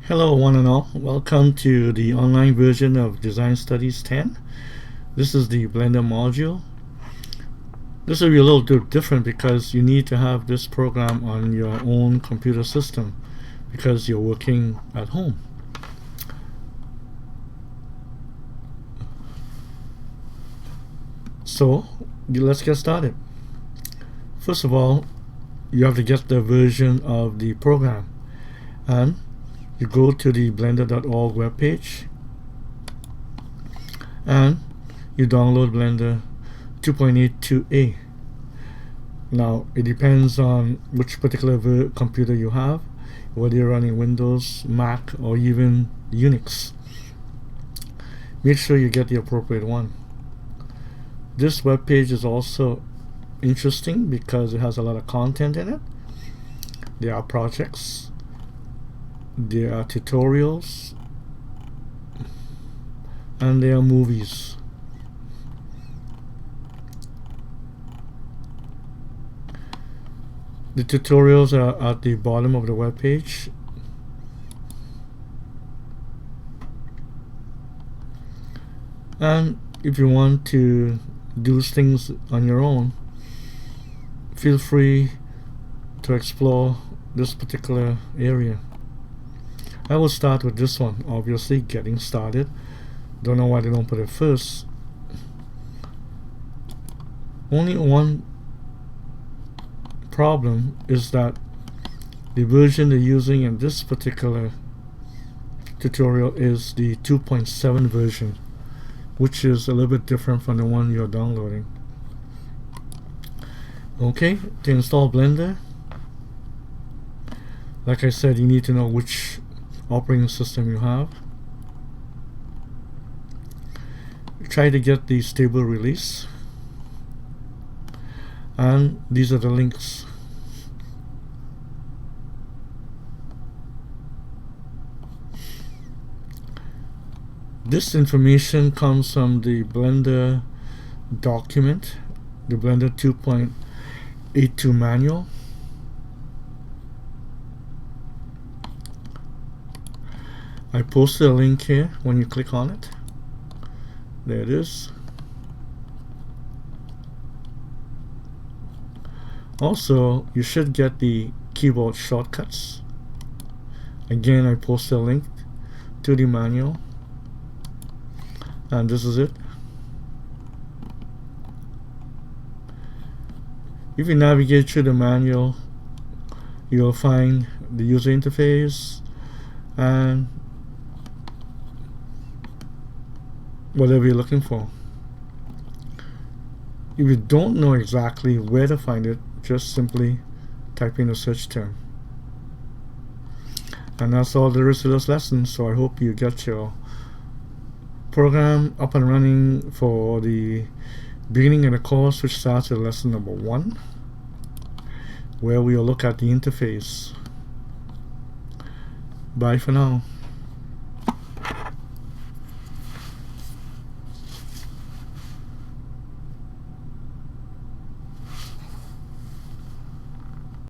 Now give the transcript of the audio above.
Hello, one and all. Welcome to the online version of Design Studies 10. This is the Blender module. This will be a little bit different because you need to have this program on your own computer system because you're working at home. So, let's get started. First of all, you have to get the version of the program, and you go to the blender.org webpage and you download Blender 2.82a. Now it depends on which particular computer you have, whether you're running Windows, Mac, or even Unix. Make sure you get the appropriate one. This webpage is also interesting because it has a lot of content in it. There are projects, there are tutorials, and there are movies. The tutorials are at the bottom of the web page. And if you want to do things on your own, feel free to explore this particular area. I will start with this one, obviously getting started. Don't know why they don't put it first. Only one problem is that the version they're using in this particular tutorial is the 2.7 version, which is a little bit different from the one you're downloading. Okay, to install Blender, like I said, you need to know which operating system you have. Try to get the stable release, and these are the links. This information comes from the Blender document, the Blender 2.82 manual. I posted a link here when you click on it. There it is. Also, you should get the keyboard shortcuts. Again, I posted a link to the manual, and this is it. If you navigate through the manual, you'll find the user interface and whatever you're looking for. If you don't know exactly where to find it, just simply type in a search term. And that's all there is to this lesson, so I hope you get your program up and running for the beginning of the course, which starts at lesson number 1, where we'll look at the interface. Bye for now.